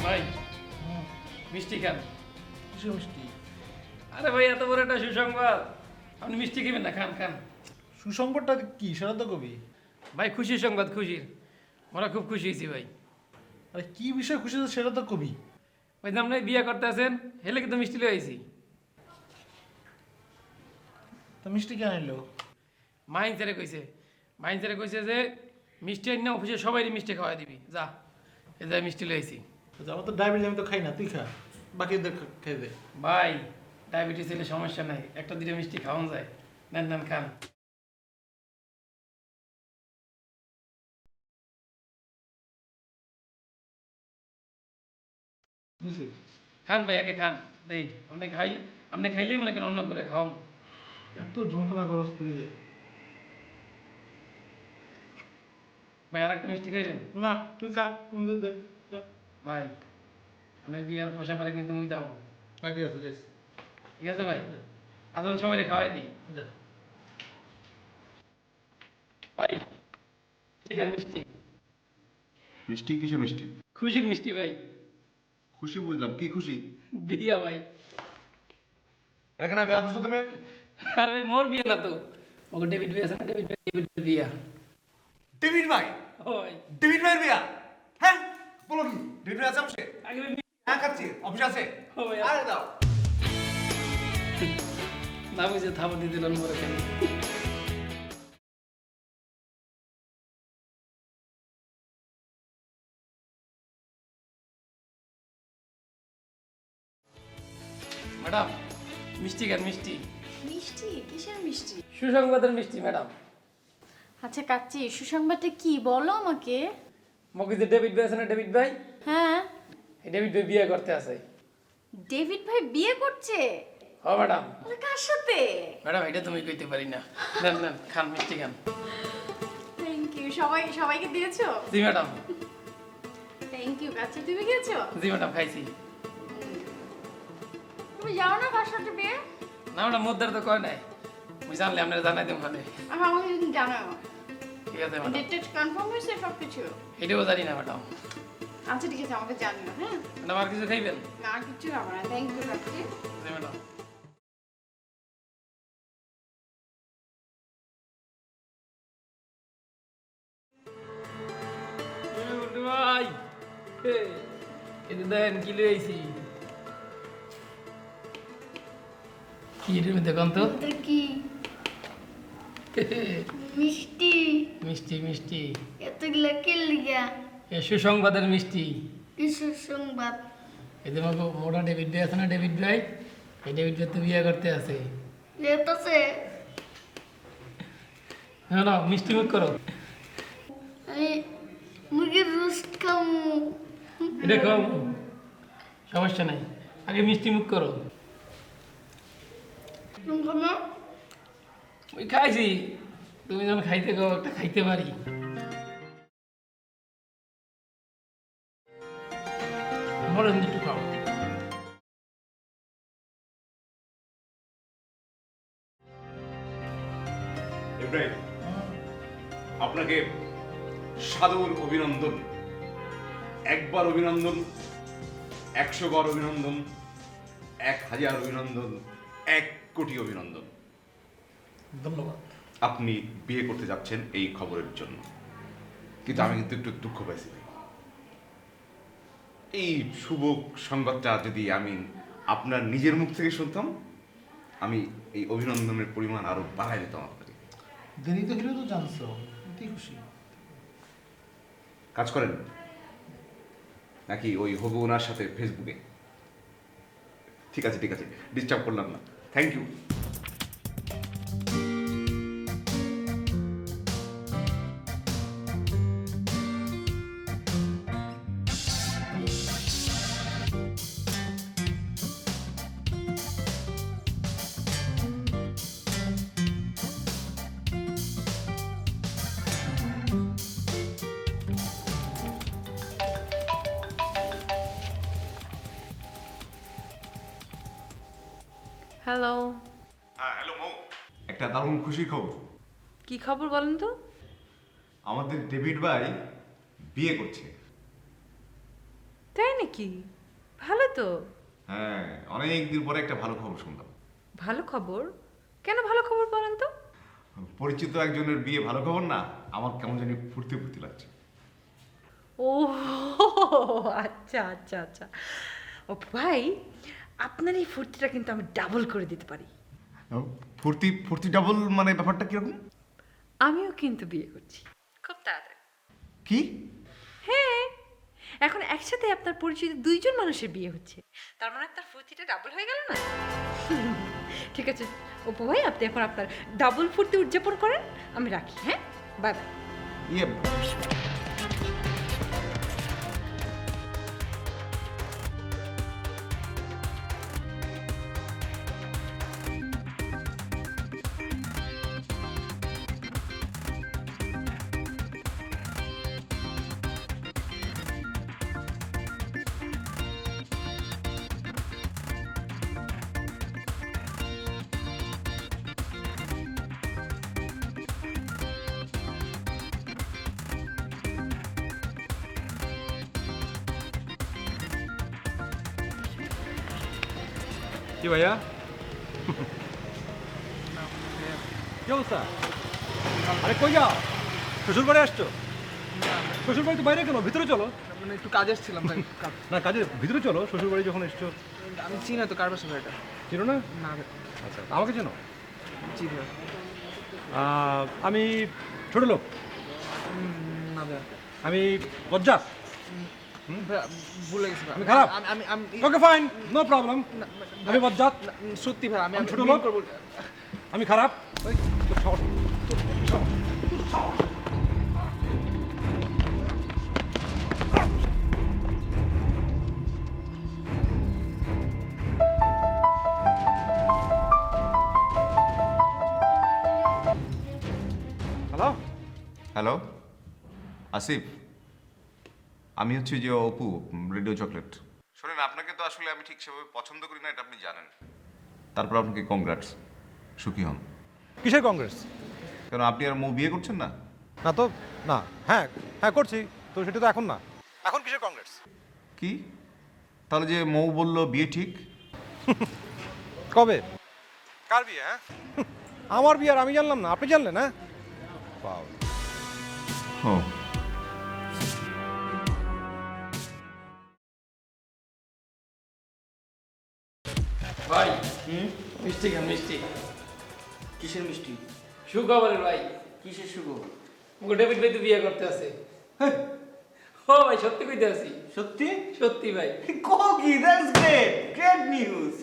ভাই মিষ্টি খান। কিসের মিষ্টি? আরে ভাই এত বড় একটা সুসংবাদ, আপনি মিষ্টি খাবেন না? খান খান। সুসংবাদটা কি সেটা তো কবি। ভাই খুশির সংবাদ, খুশির। আমরা খুব খুশি হয়েছি ভাই। আরে কি বিষয় খুশি হচ্ছে সেটা তো কবি। ভাই আপনি বিয়ে করতে আছেন, হেলে কিন্তু মিষ্টি লয়ে আইছি। তা মিষ্টি কেন এলো? মাইন স্যারে কইছে, মাইন স্যারে কইছে যে মিষ্টি আনি না অফিসে সবাই মিষ্টি খাওয়াই দিবি, যা এ যা মিষ্টি লয়ে আইছি। আমার তো ডায়াবেটিস, আমি তো খাই না, তুই খা, বাকিদের খেয়ে দে। ভাই ডায়াবেটিস হলে সমস্যা নাই, একটা দুটো মিষ্টি খাওয়ান যায়। নেন নেন খান। খান ভাই, আগে খান। দেই আপনি খাই, আপনি খাইলেই মনে করেন অন্য করে খাওয়াম। এত যন্ত্রণা করস তুই। ভাই আর একটা মিষ্টি খাইলেন? না তুই খা, তুমি দে। ভাই আপনার বিয়ার পয়সা পারে কিন্তু মুই দাও। ঠিক আছে ঠিক আছে। ঠিক আছে ভাই, আসলে সবাই খাওয়াই দিই। ভাই ঠিক আছে মিষ্টি। মিষ্টি কিসের মিষ্টি? খুশির মিষ্টি ভাই। খুশি বুঝলাম, কি খুশি? বিয়া ভাই। এখানে বিয়া করছো তুমি? আরে মোর বিয়া না তো, ওকে ডেভিড বিয়া আছে না, ডেভিড ভাই, ডেভিড ভাই বিয়া। ডেভিড ভাই? ওই ডেভিড ভাইয়ের বিয়া? হ্যাঁ বলো কি, ডেভিড ভাই আছে অফিসে? আগে ভাই হ্যাঁ খাচ্ছি, অফিসে আছে। ও ভাই, আরে দাও। না বুঝে থাপড় দিয়ে দিলেন মোরে কেন? ম্যাডাম মিষ্টি খান, মিষ্টি। মিষ্টি? কিসের মিষ্টি? সুসংবাদের মিষ্টি ম্যাডাম। আচ্ছা কাচ্চি, সুসংবাদটা কি বলো আমাকে। মগে যে ডেভিড ভাই আছে না, ডেভিড ভাই, হ্যাঁ, এই ডেভিড ভাই বিয়ে করতে আছে। ডেভিড ভাই বিয়ে করছে? ও ম্যাডাম। আরে কার সাথে? ম্যাডাম এটা তুমি কইতে পারি না। নেন নেন খান, মিষ্টি খান। Thank you. সবাইকে দিয়েছো? জি ম্যাডাম। থ্যাংক ইউ কাচ্চি, তুমি খেয়েছো? জি ম্যাডাম খাইছি। তুমি জানো না কার সাথে বিয়ে? না ম্যাডাম মুদ্রার তো কয় নাই, আমি জানলে আপনারা জানাই দেব খালে। আমাকে যদি জানাও। ঠিক আছে ম্যাডাম। ডেট কনফার্ম হয়েছে সব কিছু? এটাও জানি না ম্যাডাম। আচ্ছা ঠিক আছে, আমাকে জানিও। হ্যাঁ, ম্যাডাম আর কিছু খাইবেন? না আর কিছু হবে না। Thank you Kacchi. জি ম্যাডাম। ভাই এতে দেন কি লই আইছি। কি এর মধ্যে কোন তো? এটা কি? মিষ্টি? মিষ্টি মিষ্টি, এতগুলা কে লিগা? এ সুসংবাদের মিষ্টি। কিসের সংবাদ? এতে মতো মোটা ডেভিড ভাই আছে না, ডেভিড ভাই, এই ডেভিড ভাই তো বিয়ে করতে আছে। লেটাছে? না না মিষ্টি মুখ করো। আমি মুরগির রোস্ট খামু। এটা খাও, সমস্যা নাই, আগে মিষ্টি মুখ করো। তুমি খামো? ওই খাইছি, তুমি যখন খাইতে গো একটা খাইতে পারি। আমার একটু খাও। ইব্রাহিম, আপনাকে সাদর অভিনন্দন। একবার অভিনন্দন, 100 বার অভিনন্দন, 1000 অভিনন্দন, 1 কোটি অভিনন্দন। ধন্যবাদ। আপনি বিয়ে করতে যাচ্ছেন এই খবরের জন্য, কিন্তু আমি কিন্তু একটু দুঃখ পাইছি। এই শুভ সংবাদটা যদি আমি আপনার নিজের মুখ থেকে শুনতাম, আমি এই অভিনন্দনের পরিমাণ আরো বাড়াই দিতাম আপনাকে। দেরিতে হলেও তো জানছো, এতেই খুশি। কাজ করেন নাকি ওই হবু ওনার সাথে ফেসবুকে? ঠিক আছে ঠিক আছে, ডিস্টার্ব করলাম না, থ্যাংক ইউ। হ্যালো, হ্যাঁ হ্যালো মৌ, একটা দারুণ খুশির খবর। কি খবর বলেন তো? আমাদের ডেভিড ভাই বিয়ে করছে। তাই নাকি? ভালো তো। হ্যাঁ, অনেক দিন পরে একটা ভালো খবর শুনলাম। ভালো খবর? কেন ভালো খবর বলেন তো? পরিচিত একজনের বিয়ে, ভালো খবর না? আমার কেমন জানি ফুর্তি ফুর্তি লাগছে। ও আচ্ছা আচ্ছা আচ্ছা। ও ভাই, আপনার এই ফুর্তিটা কিন্তু আমি ডাবল করে দিতে পারি। ফুর্তি ফুর্তি ডাবল মানে ব্যাপারটা কিরকম? আমিও কিন্তু বিয়ে করছি খুব তাড়াতাড়ি। কি? হ্যাঁ, এখন একসাথে আপনার পরিচিত দুইজন মানুষের বিয়ে হচ্ছে, তার মানে আপনার ফুর্তিটা ডাবল হয়ে গেল না? ঠিক আছে অপু ভাই, আপনি এখন আপনার ডাবল ফুর্তি উদযাপন করেন। আমি রাখি, হ্যাঁ, বাই বাই। ইয়ে, কি ভাইয়া? কি অবস্থা? আরে কই যাও? শ্বশুর বাড়ি আসছো? শ্বশুর বাড়ি তো বাইরে কেন? ভিতরে চলো। মানে একটু কাজে এসেছিলাম তাই না, কাজে ভিতরে চলো। শ্বশুর বাড়ি যখন এসছো। আমি চিনি না তো কার বাসা এটা। চিনো না? না আচ্ছা, আমাকে চেনো? জি ভাই। আমি ছোট লোক। না ভাই। আমি বজ্জাত। ভাই, ভুলে গেছি ভাই। আমি খারাপ? আমি আমি ওকে ফাইন, নো প্রবলেম। আমি বজ্জাত। সত্যি ভাই, আমি আমি ছোট ছোট লোক। করবো। আমি খারাপ। ওই, তোর সাহস। হ্যালো? হ্যালো আসিফ, আমি হচ্ছে যে অপু, রেডিও চকলেট। শোনেন, আপনাকে তো আসলে আমি ঠিক সেভাবে পছন্দ করি না, এটা আপনি জানেন। তারপর আপনাকে কংগ্রাটস, সুখী হন। কিসের কংগ্রেস? কেন আপনি আর মৌ বিয়ে করছেন না? না তো, না। হ্যাঁ হ্যাঁ করছি তো, সেটা তো এখন না। এখন কিসের কংগ্রেস? কি? তাহলে যে মৌ বলল বিয়ে ঠিক? কবে? কার বিয়ে? হ্যাঁ, আমার বিয়ে আর আমি জানলাম না, আপনি জানলেন? হ্যাঁ, ও, ভাই মিষ্টি খান, মিষ্টি। কিসের মিষ্টি? সুখবরের ভাই। কিসের সুখবর? মুখে ডেভিড ভাই তো বিয়ে করতে আছে। ও ভাই, সত্যি কইতে আছি। সত্যি? সত্যি ভাই। কি, দ্যাটস গ্রেট, গ্রেট নিউজ।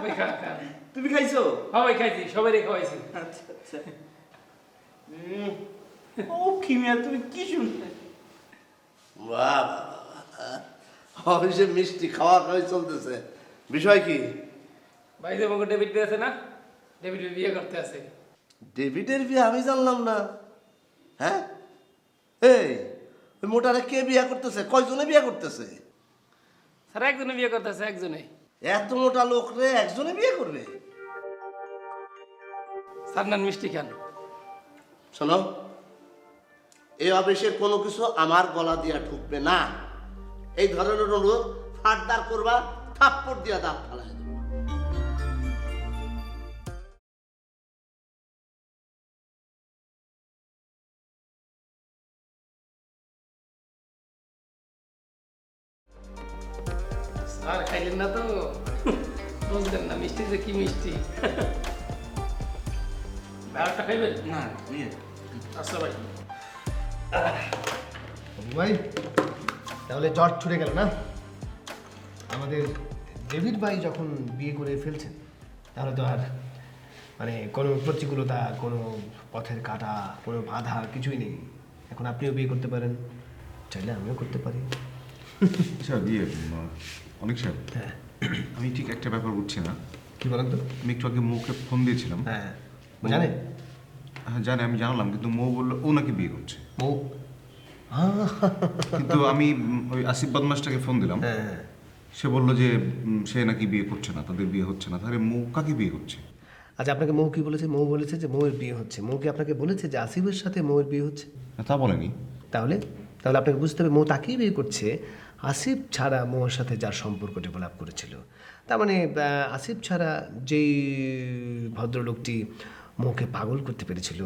ভাই খান খান। তুমি খাইছো? হ্যাঁ ভাই, খাইছি, সবাই খাওয়াইছি। আচ্ছা আচ্ছা। ও কি মিয়া, তুমি কি শুনলে? বাহ, অফিসে মিষ্টি খাওয়া খাওয়াই চলতেছে। বিষয় কি? ভাই যে মুখে ডেভিড ভাই আছে না, ডেভিড ভাই বিয়ে করতে আছে। ডেভিডের বিয়ে আমি জানলাম না। হ্যাঁ, এই ওই মোটারে কে বিয়ে করতেছে? কয়জনে বিয়ে করতেছে? স্যার একজনে বিয়ে করতে আছে, একজনে। এত মোটা লোক রে একজনে বিয়ে করবে? স্যার নেন মিষ্টি খান। শোনো, এই অফিসের কোনো কিছু আমার গলা দিয়া ঢুকবে না। এই ধরনের অনুরোধ ফাটদার করবা, থাপ্পড় দিয়া দাঁত ফালাই দেবো। স্যার খাইলেন না তো, বুঝলেন না মিষ্টি যে কি মিষ্টি। ব্যাগটা খাইবেন? না, নিয়ে। আচ্ছা ভাই। ভাই, তাহলে জট ছুটে গেল না? আমাদের ডেভিড ভাই যখন বিয়ে করে ফেলছেন, তাহলে তো আর মানে কোনো প্রতিকূলতা, কোনো পথের কাটা, কোনো বাধা কিছুই নেই। এখন আপনিও বিয়ে করতে পারেন, চাইলে আমিও করতে পারি। আচ্ছা, বিয়ে অনেক সাহেব, হ্যাঁ, আমি ঠিক একটা ব্যাপার বুঝছি না। কি বলেন তো? আমি একটু আগে মৌকে ফোন দিয়েছিলাম। হ্যাঁ, জানে? হ্যাঁ জানি, আমি জানালাম, কিন্তু মৌ বললো ও নাকি বিয়ে করছে। মৌ? কিন্তু আমি ওই আসিফ বদমাসটাকে ফোন দিলাম, হ্যাঁ, সে বললো যে সে নাকি বিয়ে করছে না, তাদের বিয়ে হচ্ছে না। তাহলে মৌ কাকে বিয়ে করছে? আচ্ছা, আপনাকে মৌ কি বলেছে? মৌ বলেছে যে মৌয়ের বিয়ে হচ্ছে। মৌ কি আপনাকে বলেছে যে আসিফের সাথে মৌয়ের বিয়ে হচ্ছে? তা বলেনি। তাহলে তাহলে আপনাকে বুঝতে হবে মৌ তাকেই বিয়ে করছে আসিফ ছাড়া মোহর সাথে যার সম্পর্ক ডেভেলপ করেছিল, তার মানে আসিফ ছাড়া যেই ভদ্রলোকটি মোহকে পাগল করতে পেরেছিল,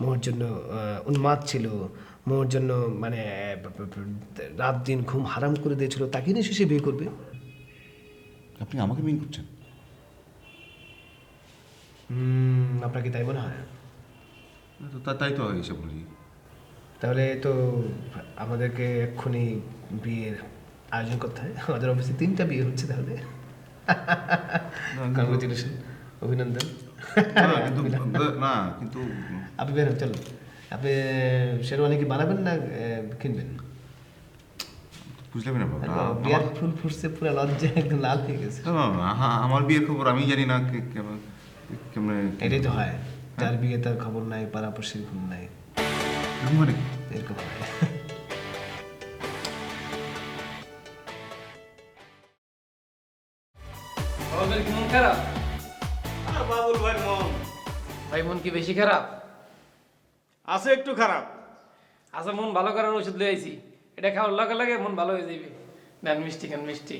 মোহর জন্য উন্মাদ ছিল, মোহর জন্য মানে রাত দিন ঘুম হারাম করে দিয়েছিল, তাকে নিয়ে সে বিয়ে করবে? আপনি আমাকে মিন করছেন? আপনার কি তাই মনে হয়? তাই তো এসে বলি। তাহলে তো আমাদেরকে এক্ষুনি বিয়ের আয়োজন করতে হয়। আমাদের অফিসে 3টা বিয়ে হচ্ছে তাহলে। কংগ্রেচুলেশন, অভিনন্দন। না কিন্তু আপনি বের হন, চলো। আপনি শেরওয়ানি কি বানাবেন না কিনবেন? বুঝলাম না বাবা। বিয়ার ফুল ফুটছে, পুরো লজ্জায় একদম লাল হয়ে গেছে। আমার বিয়ের খবর আমি জানি না কেমন। এটাই তো হয়, যার বিয়ে তার খবর নাই, পাড়াপড়শির খবর নাই, মানে এরকম হয়। বাবুদের কি মন খারাপ? আর বাবুল ভাই মন ভাই মন কি বেশি খারাপ? আছে একটু খারাপ। আচ্ছা, মন ভালো করার ওষুধ লয়ে আইছি, এটা খাওয়ার লগে লগে মন ভালো হয়ে যাবে। নেন মিষ্টি খান, মিষ্টি।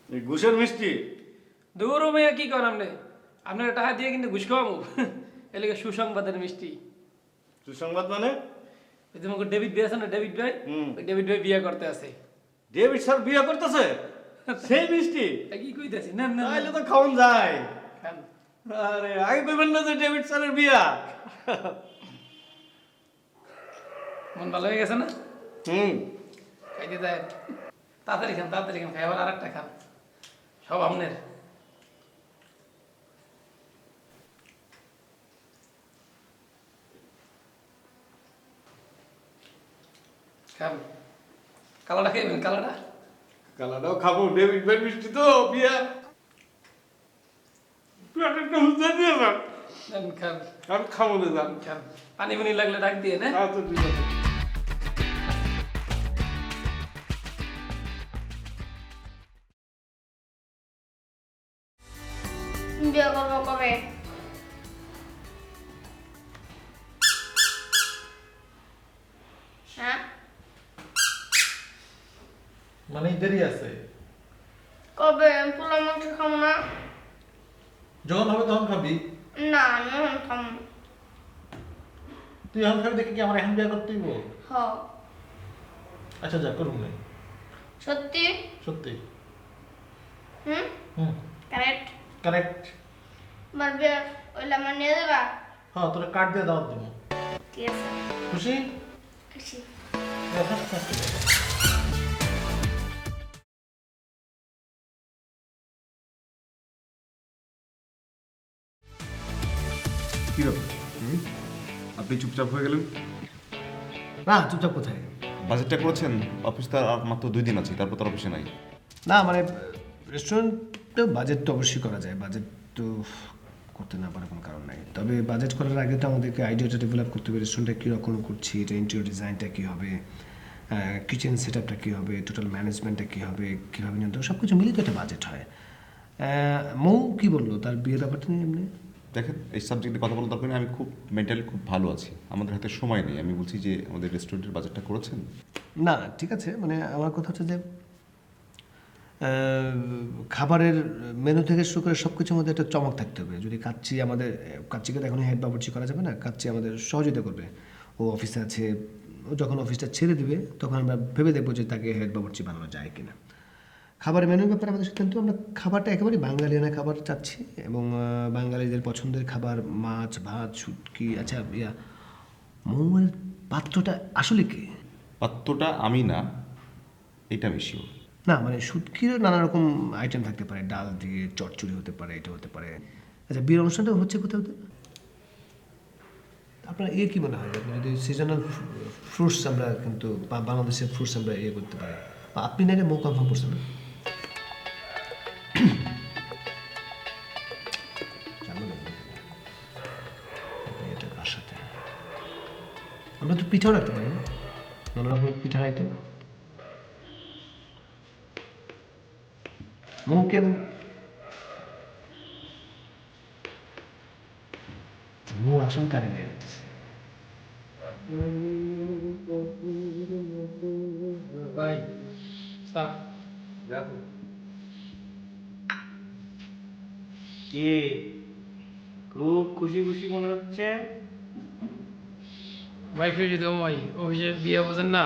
এই ঘুষের মিষ্টি? দূর মেয়া কি করেন আপনি? আপনার টাকা দিয়ে কিন্তু ঘুষ খাওয়াবো। এলাকা সুসংবাদের মিষ্টি। সুসংবাদ মানে? ওই যে আমাকে ডেভিড ভাই আছে না, ডেভিড ভাই, ওই ডেভিড ভাই বিয়ে করতে আছে। ডেভিড স্যার বিয়ে করতেছে? সেই মিষ্টি? তা কি কইতাছি? নেন নেন তাইলে তো খাওন যায়। খান। আরে আগে কইবেন না যে ডেভিড স্যারের বিয়া? মন ভালো হয়ে গেছে না? হুম। খাইতে দেয়। তাড়াতাড়ি খান, তাড়াতাড়ি খান, খাই আবার আর একটা খান, সব আপনার। খান, কালাটা খাইবেন, কালাটা। কালাটাও খাবো, ডেভিড ভাই মিষ্টি তো বিয়া। তুই একটা হুঁজা দিয়ে না। নেন খান, আমি খাবো না জান। খান। পানি পানি লাগলে ডাক দিয়ে না। আচ্ছা ঠিক আছে। বিয়ে করবো কবে? হ্যাঁ, মানে দেরি আছে, কবে? পোলা মাংস খাবো না। যখন হবে তখন খাবি। না, আমি এখন খাবো না। তুই এখন খাবি দেখে কি আমার এখন বিয়ে করতে হইব? হ, আচ্ছা যা করুন না, সত্যি? সত্যি। হুম, হুম, কারেক্ট। কারেক্ট। আমার বিয়ে ওইলে আমার নিয়ে যাবা? হ্যাঁ, তোরা কার্ড দিয়ে দাওয়াত দেবো। ঠিক আছে, খুশি? খুশি। কি ব্যাপার? আপনি চুপচাপ হয়ে গেলেন? না, চুপচাপ কোথায়? বাজেটটা করেছেন? অফিস তো আর মাত্র 2 দিন আছে, তারপর তো আর অফিসে নাই। না মানে রেস্টুরেন্টে বাজেট তো অবশ্যই করা যায়, বাজেট তো করতে না পারার কোনো কারণ নাই। তবে বাজেট করার আগে তো আমাদেরকে আইডিয়াটা ডেভেলপ করতে হবে, রেস্টুরেন্টটা কীরকম করছি, এটা ইন্টেরিয়র ডিজাইনটা কী হবে, কিচেন সেট আপটা কী হবে, টোটাল ম্যানেজমেন্টটা কী হবে, কীভাবে নিয়ন্ত্রণ, সব কিছু মিলিয়ে তো একটা বাজেট হয়। মৌ কী বললো তার বিয়ের ব্যাপারটা নিয়ে এমনি? দেখেন, এই সাবজেক্টে কথা বলার দরকার নেই, আমি খুব মেন্টালি খুব ভালো আছি, আমাদের হাতে সময় নেই। আমি বলছি যে আমাদের রেস্টুরেন্টের বাজেটটা করেছেন? না ঠিক আছে, মানে আমার কথা হচ্ছে যে খাবারের মেনু থেকে শুরু করে সব কিছুর মধ্যে একটা চমক থাকতে হবে। যদি কাচ্চিকে তো এখন হেড বাবুর্চি করা যাবে না, কাচ্চি আমাদের সহযোগিতা করবে। ও অফিসে আছে, ও যখন অফিসটা ছেড়ে দিবে তখন আমরা ভেবে দেখবো যে তাকে হেড বাবুর্চি বানানো যায় কিনা। খাবারের মেনুর ব্যাপারে আমাদের সিদ্ধান্ত, আমরা খাবারটা একেবারেই বাঙালিয়ানা খাবার চাচ্ছি এবং বাঙালিদের পছন্দের খাবার, মাছ ভাত শুটকি। আচ্ছা মৌয়ের পাত্রটা আসলে কি? পাত্রটা আমি না, এটা আমি শিওর। না মানে শুটকিরও নানা রকম আইটেম থাকতে পারে, ডাল দিয়ে চচ্চড়ি হতে পারে, এটা হতে পারে। আচ্ছা, বিয়ের অনুষ্ঠানটা হচ্ছে কোথাও? আপনার কি মনে হয় যদি সিজনাল ফ্রুটস আমরা কিন্তু বাংলাদেশের ফ্রুটস আমরা করতে পারি? আপনি না মৌ কনফার্ম করছেন না? এটা কার সাথে? আমরা তো পিঠাও রাখতে পারি না, নানা রকম পিঠা আইটেম। মৌকে মৌ আসন কারে নিয়ে ভাই, চা। দেখো কি খুব খুশি খুশি মনে হচ্ছে? ভাই খুশি তো ভাই, অফিসে বিয়ে বোঝেন না,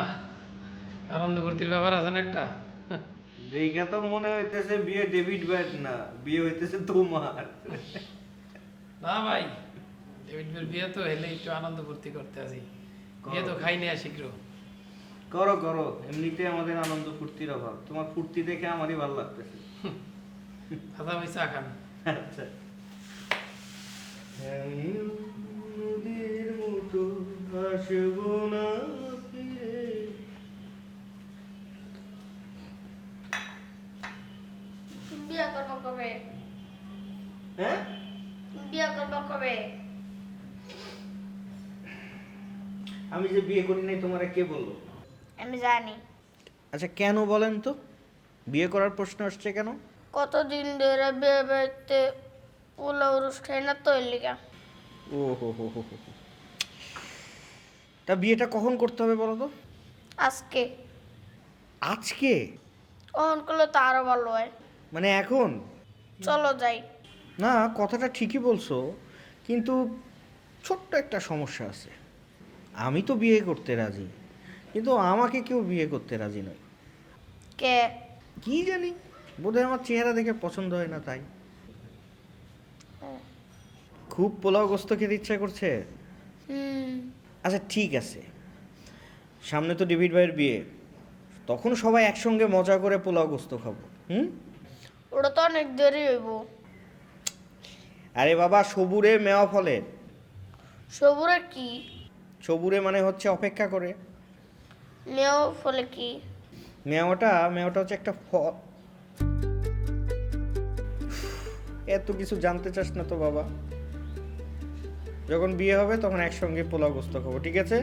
আনন্দ করতে ব্যাপার আছে না একটা। দেখে তো মনে হইতেছে বিয়ে ডেভিড ব্যাট না, বিয়ে হইতেছে তোমার। না ভাই, ডেভিড বেল বিয়ে তো হেলে একটু আনন্দ ফুর্তি করতে আসি, বিয়ে তো খাই না শীঘ্র। করো করো, এমনিতে আমাদের আনন্দ ফুর্তির অভাব, তোমার ফুর্তি দেখে আমারই ভালো লাগতেছে। দাদা ভাই চা খান। আচ্ছা। আমি নদীর মতো আসবো না ফিরে। বিয়ে করবো কবে? হ্যাঁ, বিয়ে করবো কবে? আমি যে বিয়ে করি নাই তোমারে কে বললো? আমি জানি। আচ্ছা কেন বলেন তো, বিয়ে করার প্রশ্ন আসছে কেন? কতদিন ধরে বিয়ে বাড়িতে পোলাও রুস খাই না তো এর লিগা। ও হো হো হো হো। তা বিয়েটা কখন করতে হবে বলো তো? আজকে আজকে? কখন করলে তো আরো ভালো হয়। মানে এখন? চলো যাই। না, কথাটা ঠিকই বলছো, কিন্তু ছোট্ট একটা সমস্যা আছে। আমি তো বিয়ে করতে রাজি, কিন্তু আমাকে কেউ বিয়ে করতে রাজি নয়। কে? কি জানি, বোধহয় আমার চেহারা দেখে পছন্দ হয় না তাই। খুব পোলাও গোস্ত খেতে ইচ্ছা করছে? আচ্ছা ঠিক আছে, সামনে তো ডেভিড ভাইয়ের বিয়ে, তখন সবাই একসঙ্গে মজা করে পোলাও গোস্ত খাবো। ওটা তো অনেক দেরি হইব। আরে বাবা, সবুরে মেওয়া ফলে। সবুরে কি? সবুরে মানে হচ্ছে অপেক্ষা করে। মেয়েও ফলে কি? মেওয়াটা হচ্ছে একটা ফল। এত কিছু জানতে চাস না তো বাবা, যখন বিয়ে হবে তখন একসঙ্গে পোলাও গোস্ত খাবো, ঠিক আছে?